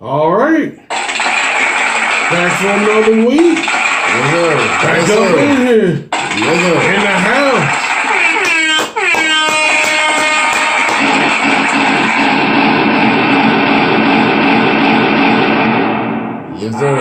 All right. Back for another week. Yes, sir. Back up in here. Yes, sir. In the house. Yes, sir.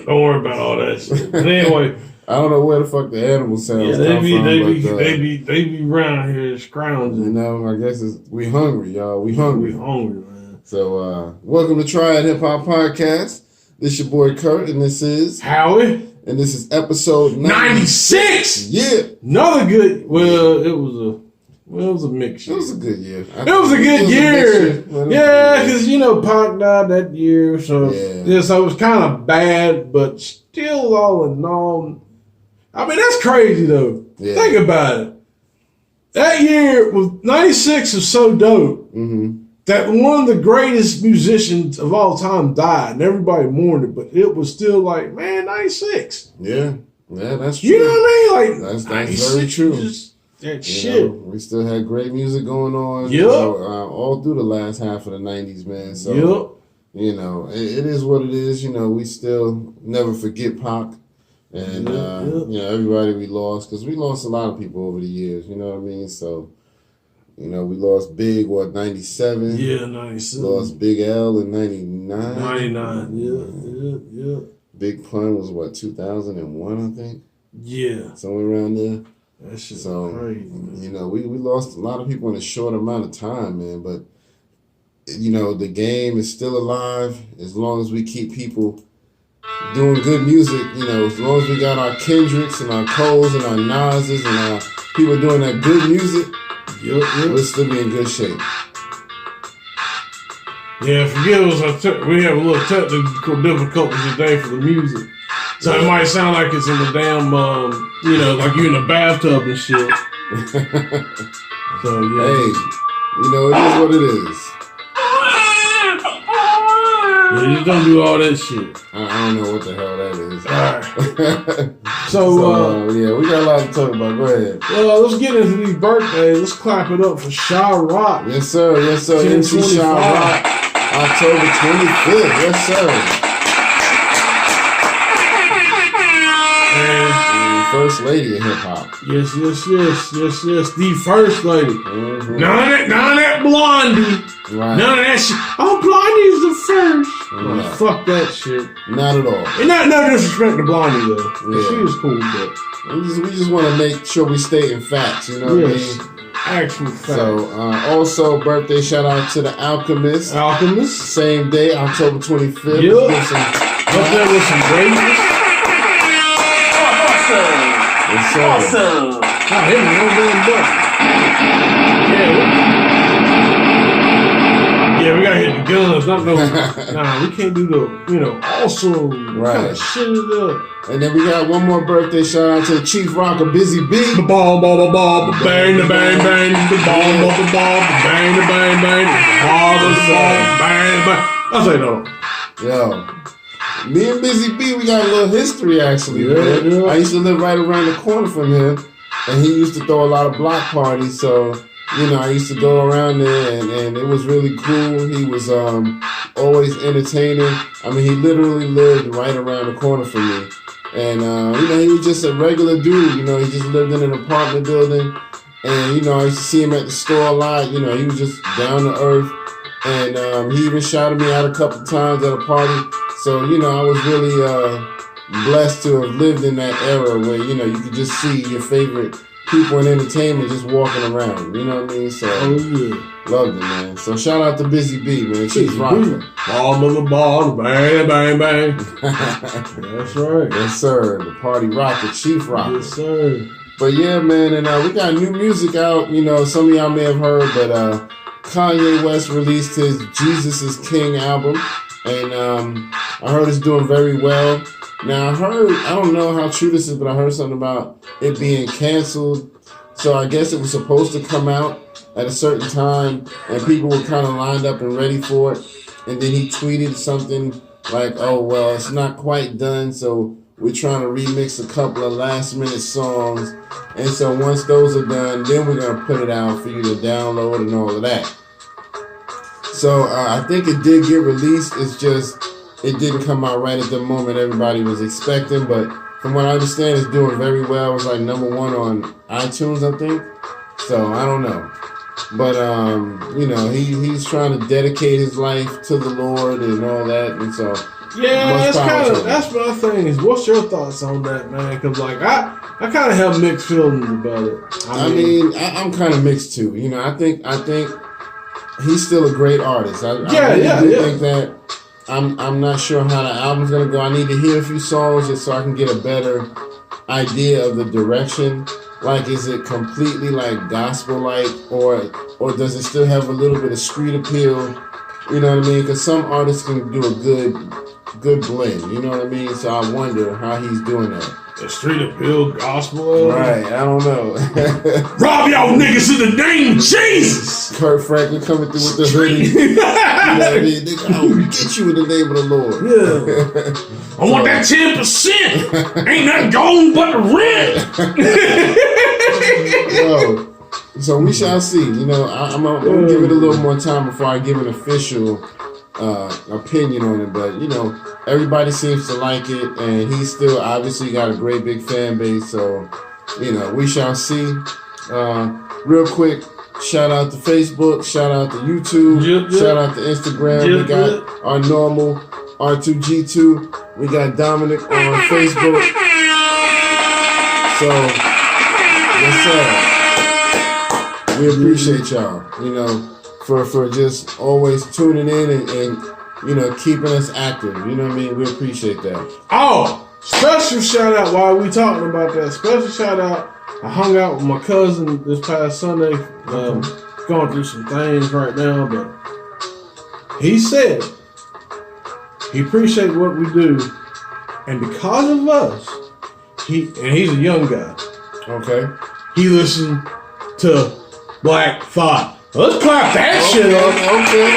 Don't worry about all that shit. But anyway. I don't know where the fuck the animal sounds come from. They be around here scrounging. You know, I guess we hungry, y'all. We hungry. We hungry, man. So, welcome to Triad Hip Hop Podcast. This your boy Kurt, and this is Howie. And this is episode 96. Yeah. Another good. Well, it was a mixture. It was a good year. It was a good year. Yeah, because Pac died that year, so so it was kind of bad, but still, all in all, I mean that's crazy though. Yeah. Think about it. That year was 96 was so dope that one of the greatest musicians of all time died, and everybody mourned it, but it was still like, man, 96. Yeah, that's true. You know what I mean? Like that's very true. That shit. We still had great music going on. Yep. All through the last half of the 90s, man. So, it is what it is. We still never forget Pac. And, everybody we lost. Because we lost a lot of people over the years. You know what I mean? So, we lost Big, 97? Yeah, 97. Lost Big L in 99? 99, yeah. Big Pun was, 2001, I think? Yeah. Somewhere around there. That shit's crazy, man. We lost a lot of people in a short amount of time, man. But, the game is still alive as long as we keep people doing good music. As long as we got our Kendricks and our Coles and our Nas's and our people doing that good music, we'll still be in good shape. Yeah, forgive us. We have a little technical difficulties today for the music. So it might sound like it's in the damn, like you're in a bathtub and shit. So, yeah. Hey, it is what it is. Yeah, you just don't do all that shit. I don't know what the hell that is. All right. We got a lot to talk about. Go ahead. Well, let's get into these birthdays. Let's clap it up for Sha Rock. Yes, sir. MC Sha Rock, October 25th. Yes, sir. First lady of hip hop. Yes. The first lady. Mm-hmm. None of that Blondie. Right. None of that shit. Oh, Blondie's the first. Right. Like, fuck that shit. Not at all. And no disrespect to Blondie though. Yeah. She was cool, but we just want to make sure we stay in facts. You know what I mean? Actual facts. So also birthday shout out to the Alchemist. Same day, October 25th. Yep. Up there with some greatness. Awesome. Oh, hit me, no damn button. Yeah, we gotta hit the guns. Not no. Nah, we can't do the, awesome kind of shit it up. And then we got one more birthday shout out to the Chief Rock of Busy B. Bang, bang, bang, the bang, bang, the bang, bang, the bang, bang, bang, bang. I'll say no. Yo. Me and Busy B, we got a little history actually. Yeah. I used to live right around the corner from him, and he used to throw a lot of block parties. So, I used to go around there, and it was really cool. He was always entertaining. I mean, he literally lived right around the corner from me, and he was just a regular dude. He just lived in an apartment building, and I used to see him at the store a lot. He was just down to earth, and he even shouted me out a couple times at a party. So, I was really blessed to have lived in that era where, you could just see your favorite people in entertainment just walking around. You know what I mean? So, loved it, man. So, shout out to Busy B, man. Chief Rocker. Ball, bang, bang, bang. That's right. Yes, sir. The party rocker, Chief Rocker. Yes, sir. But, yeah, man, and we got new music out. Some of y'all may have heard, but Kanye West released his Jesus is King album. And I heard it's doing very well. Now, I don't know how true this is, but I heard something about it being canceled. So I guess it was supposed to come out at a certain time, and people were kind of lined up and ready for it. And then he tweeted something like, oh, well, it's not quite done, so We're trying to remix a couple of last minute songs. And so once those are done, then we're going to put it out for you to download and all of that. So I think it did get released. It's just, it didn't come out right at the moment everybody was expecting. But from what I understand, it's doing very well. It was like #1 on iTunes, I think. So I don't know. But, you know, he's trying to dedicate his life to the Lord and all that. And so, yeah, that's my thing is, what's your thoughts on that, man? Because, like, I kind of have mixed feelings about it. I mean, I'm kind of mixed too. You know, I think he's still a great artist. I really think that I'm not sure how the album's gonna go. I need to hear a few songs just so I can get a better idea of the direction. Like, is it completely like gospel-like, or does it still have a little bit of street appeal? You know what I mean? Because some artists can do a good blend. You know what I mean? So I wonder how he's doing that. The street appeal gospel. Right, I don't know. Rob y'all niggas in the name of Jesus. Kurt Franklin coming through with the hoodie. You know what I mean? Nigga, I will get you in the name of the Lord. Yeah. I want that 10%. Ain't nothing gone but the rent. So we shall see. You know, I'm gonna give it a little more time before I give an official opinion on it. But, you know, everybody seems to like it, and he's still obviously got a great big fan base. So, you know, we shall see. Real quick, shout out to Facebook, shout out to YouTube, shout out to Instagram. We got our normal R2G2. We got Dominic on Facebook. So, yes, sir. We appreciate y'all, you know, for just always tuning in and you know, keeping us active. You know what I mean? We appreciate that. Oh, special shout out while we talking about that. Special shout out. I hung out with my cousin this past Sunday. Going through some things right now, but he said he appreciates what we do, and because of us, he's a young guy. Okay. He listened to Black Thought. Let's clap that shit up. Okay.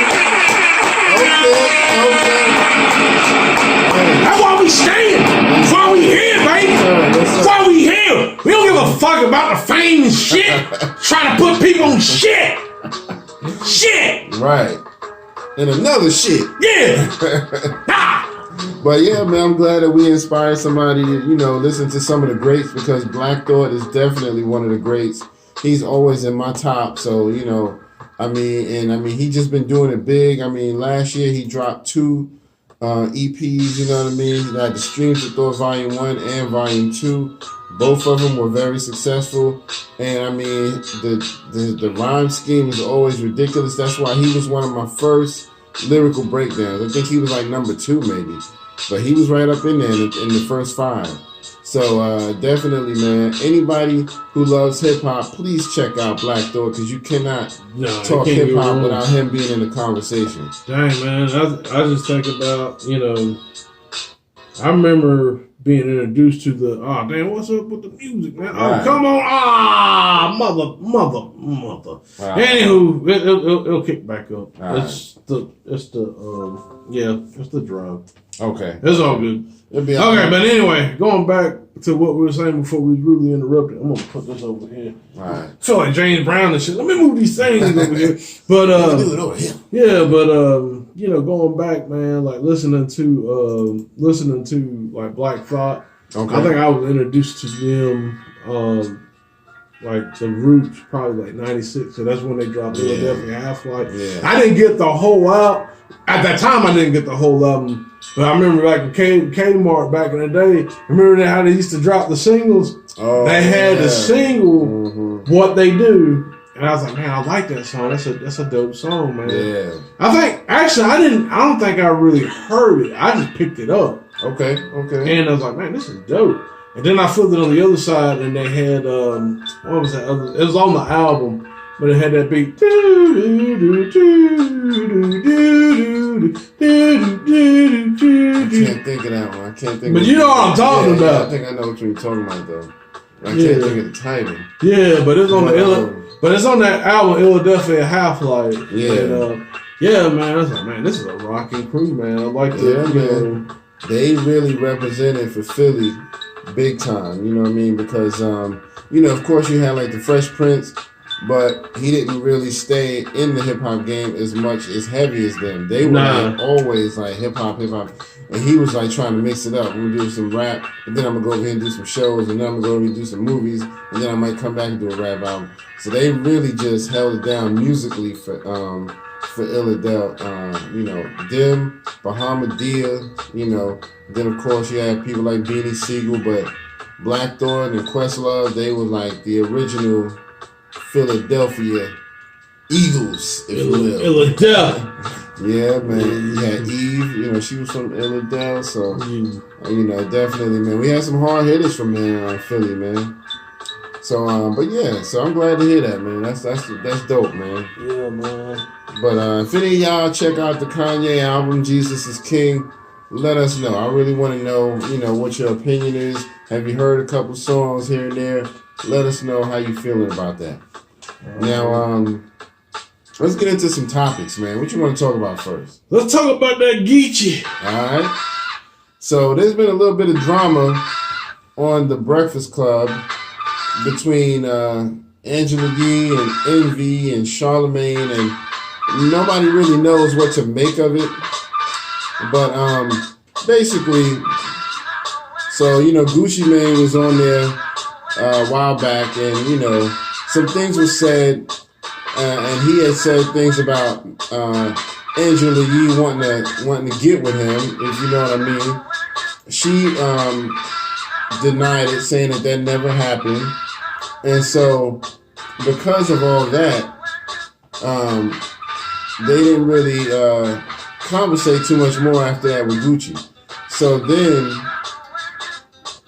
That's why we staying. That's why we here, baby. That's why we here. We don't give a fuck about the fame and shit. Trying to put people on shit. Shit. Right. And another shit. Yeah. But yeah, man, I'm glad that we inspired somebody to, you know, listen to some of the greats, because Black Thought is definitely one of the greats. He's always in my top, so, you know, I mean, he just been doing it big. I mean, last year he dropped 2 EPs, you know what I mean? He had the Streams of Thought Volume 1 and Volume 2. Both of them were very successful. And I mean, the rhyme scheme is always ridiculous. That's why he was one of my first lyrical breakdowns. I think he was like #2 maybe. But he was right up in there in the first 5. So definitely, man, anybody who loves hip-hop, please check out Black Thought, because you cannot talk hip-hop without him being in the conversation. Dang, man, I just think about, you know, I remember being introduced to the, what's up with the music, man? Oh, right. Come on, mother. Right. Anywho, it'll kick back up. Right. It's the drug. Okay. It's all good. Okay, but anyway, going back to what we were saying before we really interrupted, I'm gonna put this over here. All right. I feel like James Brown and shit. Let me move these things over here. But do it over here. Yeah, but you know, going back, man, like listening to like Black Thought. Okay. I think I was introduced to them like the Roots probably like '96, so that's when they dropped Philadelphia Half-Life. Yeah. I didn't get the whole album. At that time, I didn't get the whole album. But I remember back in Kmart back in the day, remember how they used to drop the singles? Oh, they had the single, What They Do. And I was like, man, I like that song. That's a dope song, man. Yeah. I don't think I really heard it. I just picked it up. Okay. And I was like, man, this is dope. And then I flipped it on the other side, and they had, what was that other? It was on the album, but it had that beat. I can't think of that one. But you know what I'm talking about. Yeah, I think I know what you're talking about, though. I can't think of the title. Yeah, but it's on it's on that album, Philadelphia Half-Life. Yeah. And, yeah, man, I was like, man, this is a rocking crew, man. I like the, they really represented for Philly big time. You know what I mean? Because of course you had like the Fresh Prince, but he didn't really stay in the hip hop game as much as heavy as them. They were like always like hip hop, and he was like trying to mix it up. We'll do some rap, but then I'm gonna go over here and do some shows, and then I'm gonna go over here and do some movies, and then I might come back and do a rap album. So they really just held it down musically for Illadelph. Them, Bahamadia, then of course you had people like Beanie Siegel, but Blackthorn and Questlove, they were like the original Philadelphia Eagles, if you will. Illadelph. Yeah, man. You had Eve, she was from Illadelph, so definitely, man. We had some hard hitters from there, Philly, man. So, so I'm glad to hear that, man. That's dope, man. Yeah, man. But if any of y'all check out the Kanye album, Jesus is King, let us know. I really want to know, what your opinion is. Have you heard a couple songs here and there? Let us know how you feeling about that. Now, let's get into some topics, man. What you want to talk about first? Let's talk about that Geechee. All right. So there's been a little bit of drama on the Breakfast Club between Angela Yee and Envy and Charlamagne, and nobody really knows what to make of it. But basically, so Gucci Mane was on there a while back, and some things were said, and he had said things about Angela Yee wanting to get with him, if you know what I mean. She denied it, saying that never happened. And so, because of all that, they didn't really conversate too much more after that with Gucci. So then,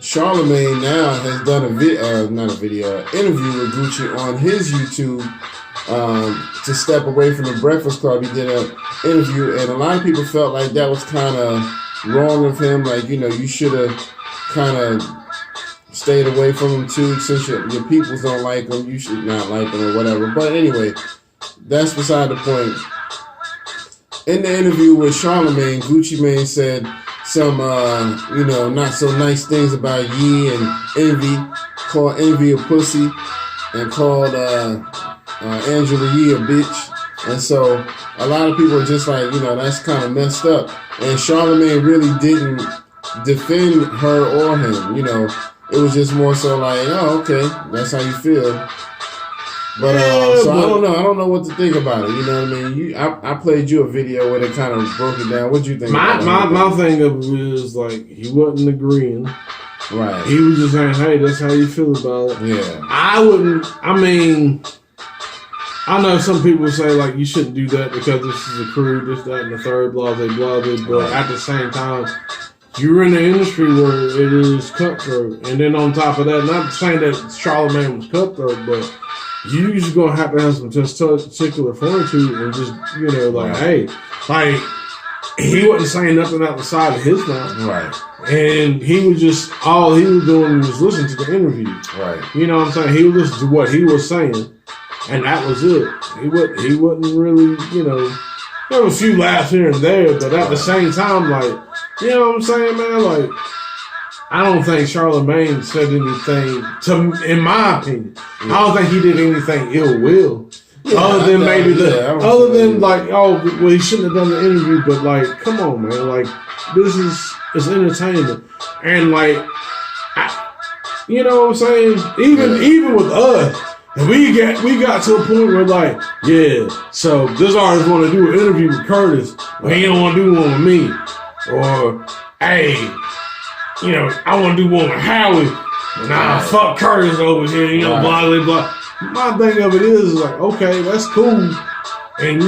Charlamagne now has done an interview with Gucci on his YouTube to step away from the Breakfast Club. He did an interview, and a lot of people felt like that was kind of wrong of him. Like, you should have kind of stayed away from him too, since your peoples don't like him, you should not like him or whatever. But anyway, that's beside the point. In the interview with Charlamagne, Gucci Mane said some, not so nice things about Yee and Envy, called Envy a pussy, and called Angela Yee a bitch. And so a lot of people are just like, that's kind of messed up. And Charlamagne really didn't defend her or him, It was just more so like, oh, okay, that's how you feel. But I don't know what to think about it. You know what I mean? I played you a video where they kind of broke it down. What you think? My thing of it is like he wasn't agreeing. Right. He was just saying, hey, that's how you feel about it. Yeah. I know some people say like you shouldn't do that because this is a crew, this, that, and the third, blah, blah, blah, blah. But at the same time, you're in the industry where it is cutthroat. And then on top of that, not saying that Charlamagne was cutthroat, but you just going to have some testicular fortitude and just, hey, like, he wasn't saying nothing out the side of his mouth. Right. And he was just, all he was doing was listening to the interview. Right. You know what I'm saying? He listened to what he was saying, and that was it. He wasn't really, there were a few laughs here and there, but at the same time, like, you know what I'm saying, man? Like, I don't think Charlamagne said anything, in my opinion, I don't think he did anything ill will. Yeah, other than he shouldn't have done the interview, but like, come on, man, like, this is entertainment. And like, you know what I'm saying? Even with us, we got to a point where like, yeah, so this artist want to do an interview with Curtis, but he don't want to do one with me. Or, hey, I want to do one with Howie. Nah, fuck Curtis over here, blah, blah, blah. My thing of it is like, okay, that's cool. And,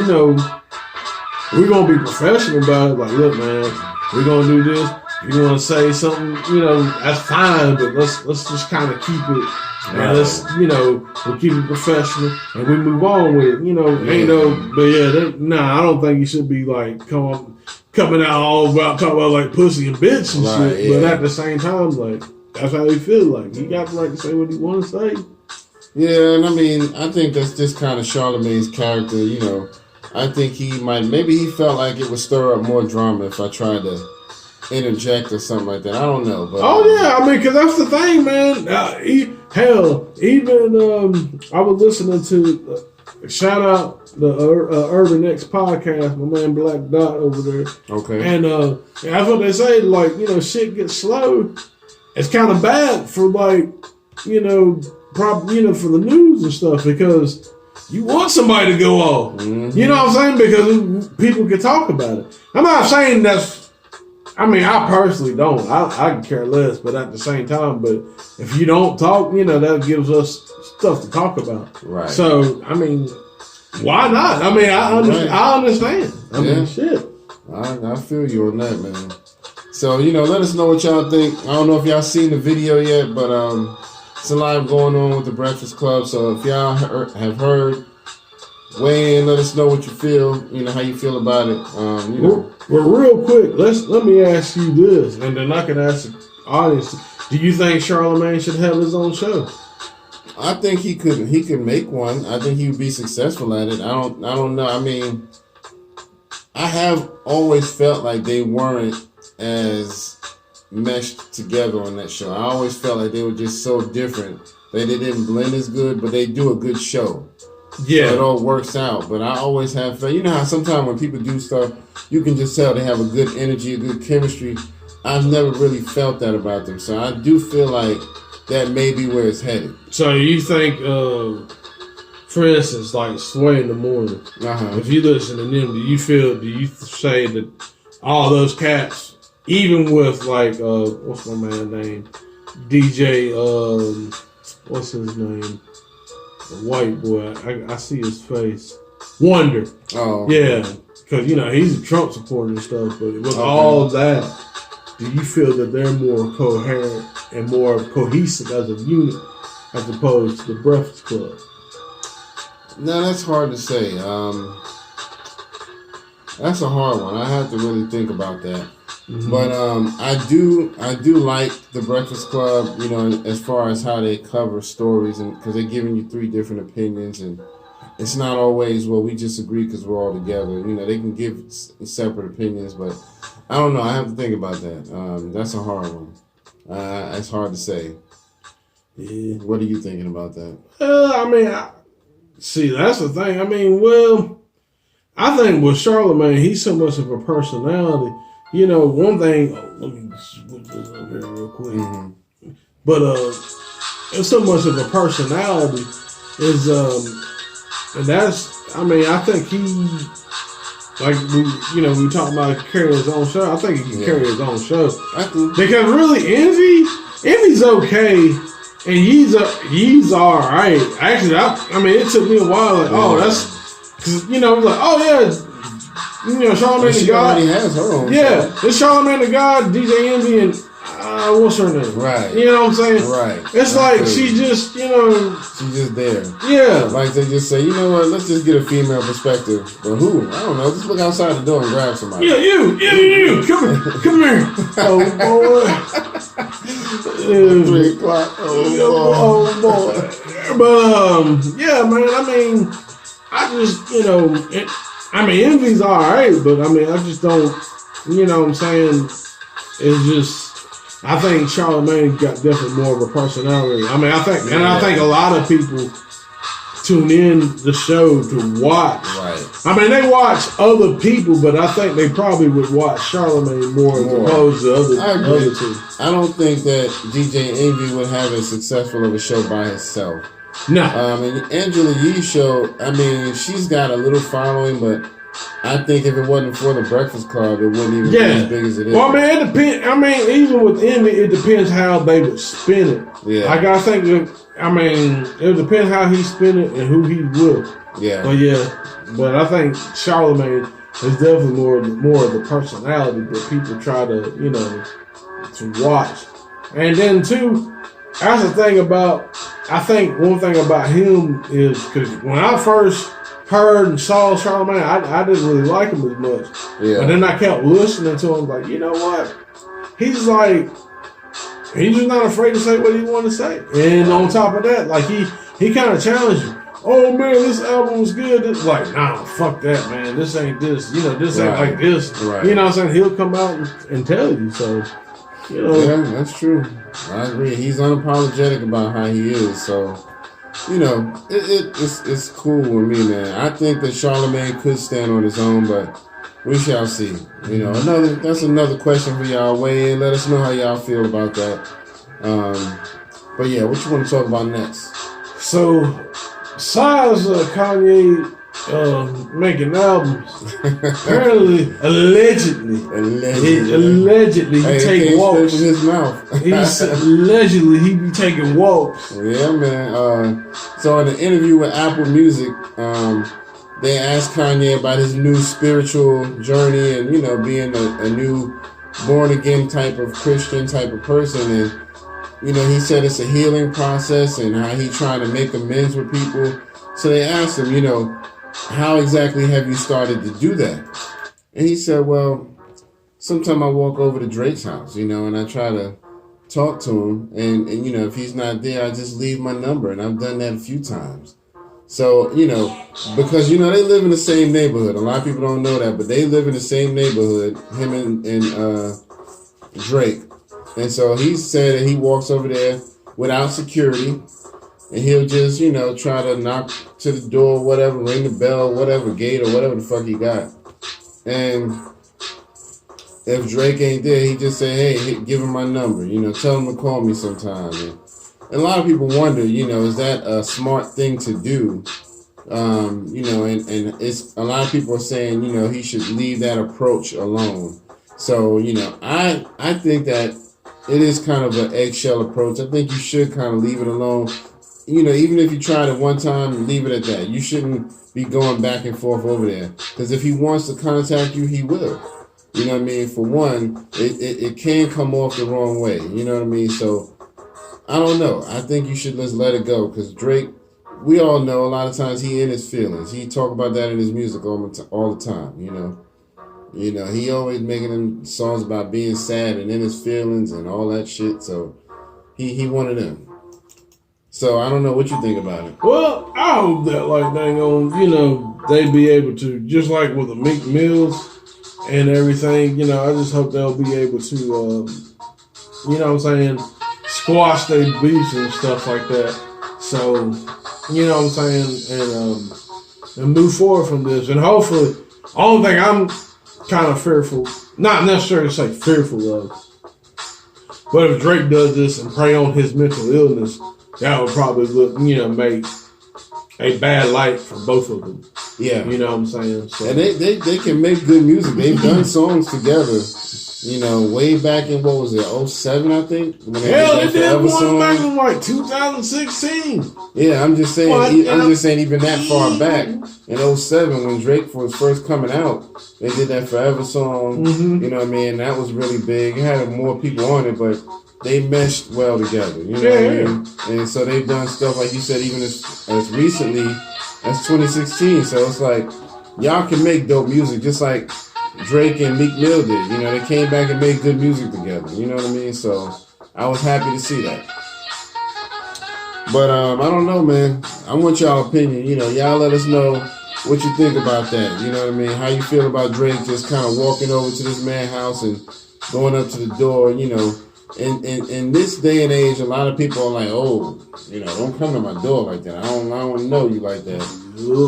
we're going to be professional about it. Like, look, man, we're going to do this. You want to say something, that's fine, but let's just kind of keep it. And let's, we'll keep it professional and we move on with it. I don't think you should be like coming out all about talking about like pussy and bitch and shit. Yeah. But at the same time, like, that's how he feel. Like, he got the right to say what he want to say. Yeah, and I think that's just kind of Charlamagne's character. I think maybe he felt like it would stir up more drama if I tried to interject or something like that. I don't know. But, I mean, because that's the thing, man. Even I was listening to, shout out the Urban X podcast, my man Black Dot over there. Okay. And that's what they say, like, shit gets slow. It's kind of bad for, like, for the news and stuff, because you want somebody to go off. Mm-hmm. You know what I'm saying? Because people can talk about it. I'm not saying I personally don't. I can care less, but at the same time, but if you don't talk, that gives us stuff to talk about. Right. So, I mean, why not? I mean, I understand. I mean, shit. I feel you on that, man. So, let us know what y'all think. I don't know if y'all seen the video yet, but it's a lot going on with the Breakfast Club. So if y'all have heard, weigh in, let us know what you feel, how you feel about it. Well, real quick, let me ask you this, and then I can ask the audience: do you think Charlamagne should have his own show? I think he could make one. I think he would be successful at it. I don't know. I mean, I have always felt like they weren't as meshed together on that show. I always felt like they were just so different that they didn't blend as good, but they do a good show. Yeah, so it all works out. But I always have felt, how sometimes when people do stuff, you can just tell they have a good energy, a good chemistry. I've never really felt that about them. So I do feel like that may be where it's headed. So you think, for instance, like Sway in the Morning, if you listen to them, do you say that all those cats, even with like, what's my man's name? DJ, what's his name? The white boy. I see his face. Wonder. Oh. Okay. Yeah. Because, he's a Trump supporter and stuff, but with all of that, do you feel that they're more coherent and more cohesive as a unit as opposed to the Breakfast Club? No, that's hard to say. That's a hard one. I have to really think about that. Mm-hmm. But I do like the Breakfast Club, as far as how they cover stories, and because they're giving you 3 different opinions, and it's not always, well, we just agree because we're all together. They can give separate opinions, but I don't know. I have to think about that. That's a hard one. It's hard to say. Yeah. What are you thinking about that? See, that's the thing. I think with Charlamagne, he's so much of a personality. One thing, let me switch this up here real quick. Mm-hmm. But it's so much of a personality is, and that's, I think he, like we talking about carrying his own show. I think he can carry his own show. Because really, Envy's okay, and he's all right. Actually, it took me a while. Like, that's because like, Charlamagne the God. Has her own show. It's Charlamagne the God, DJ Envy, and what's her name? Right. You know what I'm saying? Right. It's that's like crazy. She just, she's just there. Yeah. Like they just say, let's just get a female perspective. But who? I don't know. Just look outside the door and grab somebody. Yeah, you. Come here. Oh boy. 3 o'clock. Oh boy. But man. I just, Envy's all right, but I just don't, what I'm saying? It's just, I think Charlamagne got definitely more of a personality. I think a lot of people tune in the show to watch. Right. They watch other people, but I think they probably would watch Charlamagne more as opposed to other two. I don't think that DJ Envy would have as successful of a show by herself. No. And Angela Yee's show, she's got a little following, but I think if it wasn't for the Breakfast Club, it wouldn't even be as big as it is. Well, it depends. Even with Envy, it depends how they would spin it. Yeah. Like, I think, it depends how he spin it and who he will. Yeah. But I think Charlamagne is definitely more of the personality that people try to, to watch. And then, too, that's the thing about, I think one thing about him is, because when I first heard and saw Charlamagne, I didn't really like him as much. Yeah. But then I kept listening to him, like, you know what? He's just not afraid to say what he want to say. And on top of that, like, he kind of challenged you. oh man, this album was good. It's like, nah, fuck that, man. This ain't this. You know, this ain't like this. Right. You know what I'm saying? He'll come out and tell you. So, you know. Yeah, that's true. I agree. He's unapologetic about how he is. So, you know, it's cool with me, man. I think that Charlamagne could stand on his own, but we shall see. You know, that's another question for y'all. Weigh in. Let us know how y'all feel about that. But yeah, what you want to talk about next? So, besides Kanye making albums, apparently, allegedly he take walks. In his mouth. Allegedly he be taking walks. Yeah, man. So in an interview with Apple Music, they asked Kanye about his new spiritual journey and, you know, being a new born again type of Christian type of person. And, you know, he said it's a healing process and how he trying to make amends with people. So they asked him, you know, how exactly have you started to do that? And he said, well, sometimes I walk over to Drake's house, you know, and I try to talk to him. And you know, if he's not there, I just leave my number. And I've done that a few times. So, you know, because, you know, they live in the same neighborhood. A lot of people don't know that, but they live in the same neighborhood, him and Drake. And so he said that he walks over there without security. And he'll just, you know, try to knock to the door, whatever, ring the bell, whatever, gate or whatever the fuck he got. And if Drake ain't there, he just say, hey, give him my number. You know, tell him to call me sometime. And a lot of people wonder, you know, is that a smart thing to do? You know, and it's a lot of people are saying, you know, he should leave that approach alone. So, you know, I think that it is kind of an eggshell approach. I think you should kind of leave it alone. You know, even if you tried it one time, leave it at that. You shouldn't be going back and forth over there. Because if he wants to contact you, he will. You know what I mean? For one, it can come off the wrong way. You know what I mean? So, I don't know. I think you should just let it go. Because Drake, we all know a lot of times he in his feelings. He talk about that in his music all the time, you know. You know, he always making them songs about being sad and in his feelings and all that shit. So, he one of them. So I don't know what you think about it. Well, I hope that like dang on, you know, they be able to, just like with the Meek Mills and everything, you know, I just hope they'll be able to, you know what I'm saying, squash their beefs and stuff like that. So, you know what I'm saying, and move forward from this. And hopefully, only thing I'm kind of fearful, not necessarily say fearful of, but if Drake does this and prey on his mental illness, that would probably look, you know, make a bad light for both of them. Yeah. You know what I'm saying? So. And they can make good music. They've done songs together, you know, way back in, what was it, 07, I think? Hell, they did one back in like 2016. Yeah, I'm just saying, I'm just saying even that far back, in 07, when Drake was first coming out, they did that Forever song, you know what I mean? That was really big. It had more people on it, but they meshed well together, you know what I mean? And so they've done stuff, like you said, even as recently as 2016. So it's like, y'all can make dope music just like Drake and Meek Mill did. You know, they came back and made good music together. You know what I mean? So I was happy to see that. But I don't know, man. I want y'all opinion. You know, y'all let us know what you think about that. You know what I mean? How you feel about Drake just kind of walking over to this man's house and going up to the door, you know. In this day and age, a lot of people are like, oh, you know, don't come to my door like that. I don't know you like that.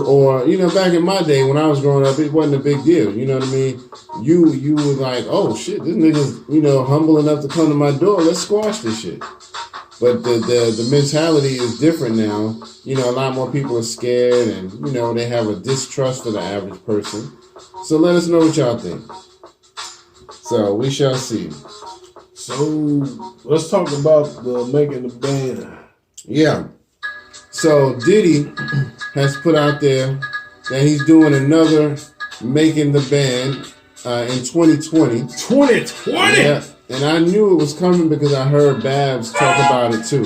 Or, you know, back in my day when I was growing up, it wasn't a big deal. You know what I mean? You were like, oh shit, this nigga's, you know, humble enough to come to my door. Let's squash this shit. But the mentality is different now. You know, a lot more people are scared and, you know, they have a distrust for the average person. So let us know what y'all think. So we shall see. So let's talk about the making the band. Yeah. So Diddy has put out there that he's doing another making the band in 2020. 2020? Yeah. And I knew it was coming because I heard Babs talk about it too.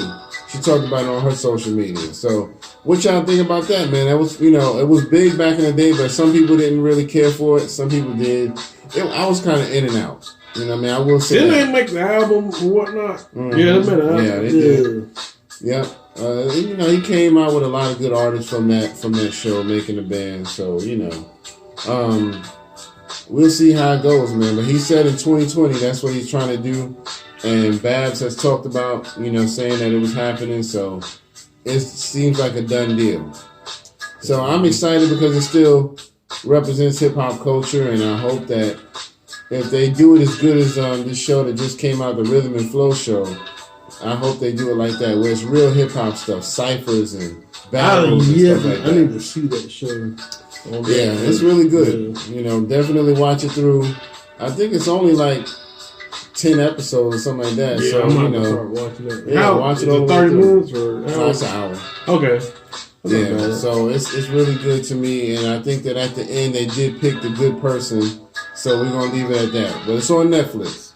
She talked about it on her social media. So what y'all think about that, man? That was, you know, it was big back in the day, but some people didn't really care for it. Some people did. I was kind of in and out. You know what I mean? I will say didn't they make the album or whatnot? Yeah, they made an album. Yeah, they did. Yep. You know, he came out with a lot of good artists from that show, making the band. So, you know, we'll see how it goes, man. But he said in 2020, that's what he's trying to do. And Babs has talked about, you know, saying that it was happening. So it seems like a done deal. So I'm excited because it still represents hip hop culture, and I hope that if they do it as good as this show that just came out, the Rhythm and Flow show, I hope they do it like that, where it's real hip hop stuff, ciphers and battles and stuff like that. I need to see that show. Yeah, it's really good. Yeah. You know, definitely watch it through. I think it's only like 10 episodes or something like that. Yeah, so, I'm you know, start watching that. Yeah, watch it over 30 minutes or no, it's an hour. Okay. Yeah, so it's really good to me, and I think that at the end they did pick the good person, so we're gonna leave it at that. But it's on Netflix.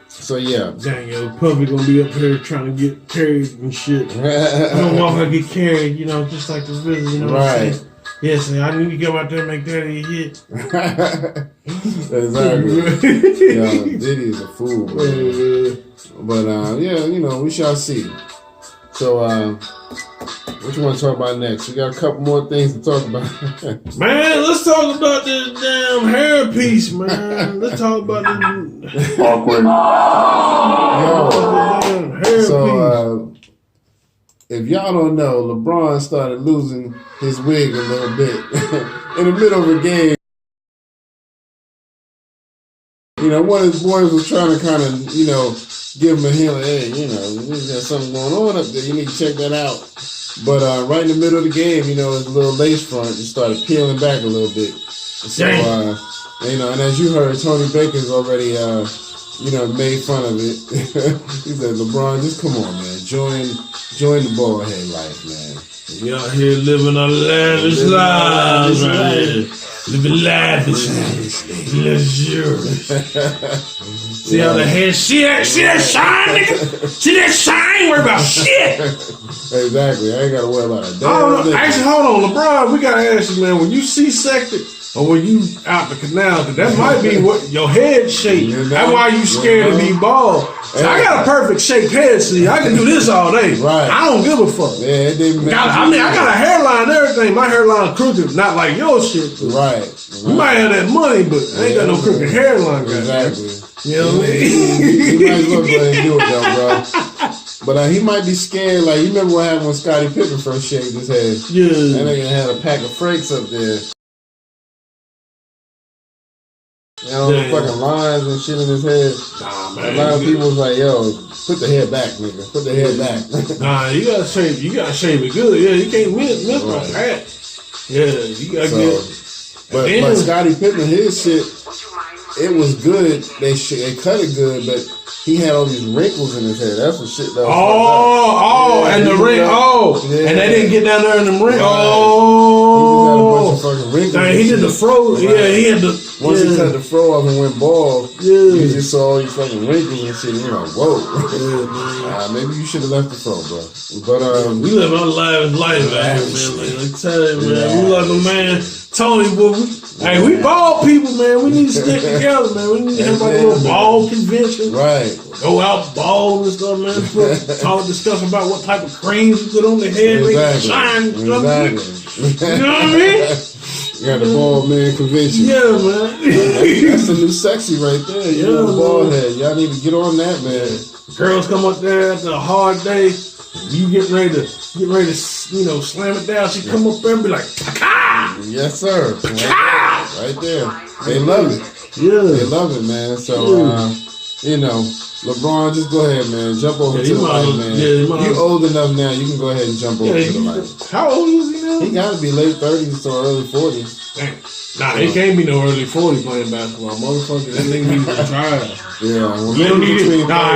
So yeah. Dang, yo, Puffy gonna be up here trying to get carried and shit. I don't want her to get carried, you know, just like the visit, you know what I'm saying? Yes, I need to go out there and make that a hit. Exactly. Yo, Diddy is a fool, man. But yeah, you know, we shall see. So, what you want to talk about next? We got a couple more things to talk about. Man, let's talk about this damn hair piece, man. Let's talk about this awkward. Yo, so if y'all don't know, LeBron started losing his wig a little bit in the middle of a game. You know, one of his boys was trying to kind of, you know, give him a hint, hey, you know, there's something going on up there. You need to check that out. But right in the middle of the game, you know, his little lace front just started peeling back a little bit. So, you know, and as you heard, Tony Baker's already, you know, made fun of it. He said, LeBron, just come on, man. Join the ball head life, man. We out here living our lavish lives, man. Living lavish, luxurious. See how the head, see that shine, nigga? See that shine? Worry about shit. Exactly. I ain't got to worry about it. Actually, hold on, LeBron. We gotta ask you, man. When you C-sected or when you out the canal, that might be what your head shape. That's why you scared to be bald. So I got a perfect shaped head. See, I can do this all day. Right. I don't give a fuck. Yeah, it didn't matter. I got a hairline and everything. My hairline crooked, not like your shit. Right. You might have that money, but I ain't got no crooked hairline. Exactly. You know what I mean? You might as well go ahead and do it though, bro. But he might be scared. Like, you remember what happened when Scottie Pippen first shaved his head? Yeah. That nigga had a pack of Franks up there. You know, the fucking lines and shit in his head. Nah, man. A lot of people was like, yo, put the hair back, nigga. Put the hair back. Nah, you gotta shave it good. Yeah, you can't miss no hat. Yeah, you gotta get. But Scottie Pippen, his shit, it was good. They cut it good, but he had all these wrinkles in his head. That's what shit that was. And the ring. And they didn't get down there in the ring. He just had a bunch of fucking wrinkles. Dang, he did the fro. Right. Yeah, he had the. Once he cut the fro off and went bald, you just saw all these fucking wrinkles and shit. And you're like, whoa. Maybe you should have left the fro, bro. But we live our life out here, man. Like, tell you, man. We like a man. Tony, boy. Hey, we bald people, man. We need to stick together, man. We need to have like a little bald convention. Right. Go out bald and stuff, man. Discuss about what type of creams you put on the head, make it shine and stuff. Exactly. You know what I mean? You got the bald man convention. Yeah, man. That's the new sexy right there. You know, the bald head. Y'all need to get on that, man. Girls come up there after a hard day. You get ready to, you know, slam it down. She come up there and be like, "Paka!" Yes, sir. Right there. They love it. Yeah. They love it, man. So, you know, LeBron, just go ahead, man. Jump over to the light, man. You old enough now. You can go ahead and jump over to the light. How old is he now? He got to be late 30s or early 40s. Damn. Nah, he can't be no early 40s playing basketball. Motherfucker, that nigga needs to retire. Yeah. Well,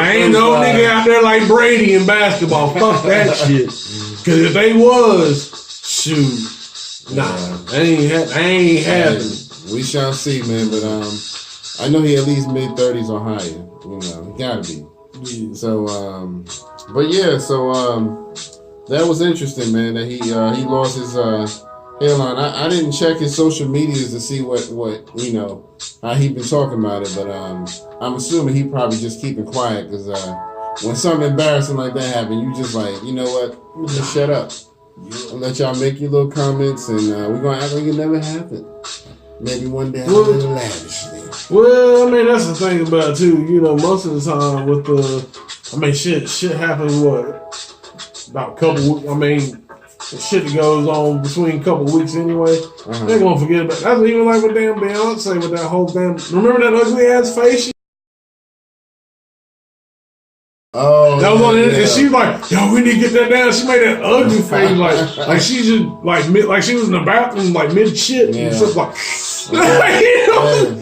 ain't no nigga out there like Brady in basketball. Fuck that shit. Because if they was, shoot. Nah, they ain't happening. We shall see, man. But I know he at least mid-30s or higher. You know, he gotta be. Yeah. So, but yeah, so that was interesting, man. That he lost his hairline. I didn't check his social medias to see what you know how he been talking about it, but I'm assuming he probably just keeping quiet because when something embarrassing like that happens, you just like, you know what? I'm just shut up. I'll let y'all make your little comments, and we're gonna act like it never happened. Maybe one day I'll live lavishly. Well, I mean, that's the thing about it too. You know, most of the time with shit happens. About a couple weeks. I mean, the shit that goes on between a couple weeks anyway. They gonna forget about. That's even like with damn Beyonce with that whole damn. Remember that ugly ass face? That was on it, and she's like, "Yo, we need to get that down." She made that ugly face, like she just like she was in the bathroom, like mid shit, and just like, she done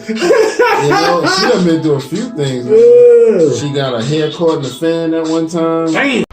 been through a few things. She got her hair caught in the fan at one time. Damn.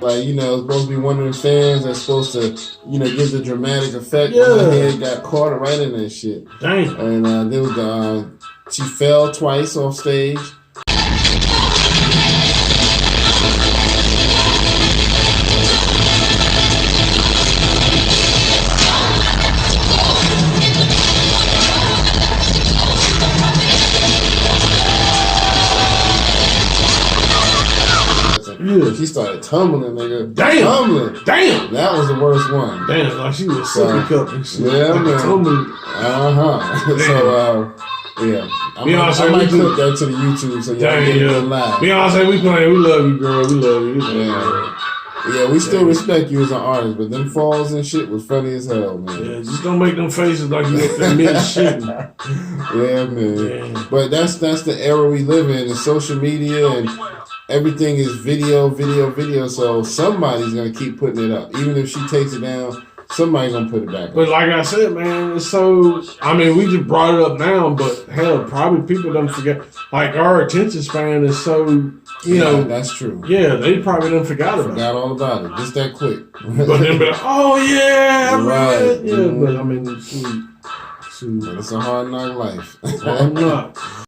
Like, you know, it's supposed to be one of the fans that's supposed to, you know, give the dramatic effect. Yeah. Her head got caught right in that shit. Damn. And there was she fell twice off stage. Yeah. She started tumbling, nigga. Damn. Tumbling. Damn. That was the worst one. Damn, like she was sipping cup and shit. Yeah, like man. Tumbling. So, yeah. I might clip that to the YouTube so y'all get it live. Beyonce, we love you, girl. We love you. Yeah, we still respect you as an artist, but them falls and shit was funny as hell, man. Yeah, just don't make them faces like you up there mid shit. Yeah, man. Yeah. But that's the era we live in. The social media and everything is video. So somebody's gonna keep putting it up, even if she takes it down. Somebody's gonna put it back up. But like I said, man, it's so. I mean, we just brought it up now, but hell, probably people don't forget. Like our attention span is so. You know, that's true. Yeah, they probably done forgot all about it. Just that quick. But then be like, oh yeah, right. Yeah, but I mean, shoot. But it's a hard knock life. Hard knock.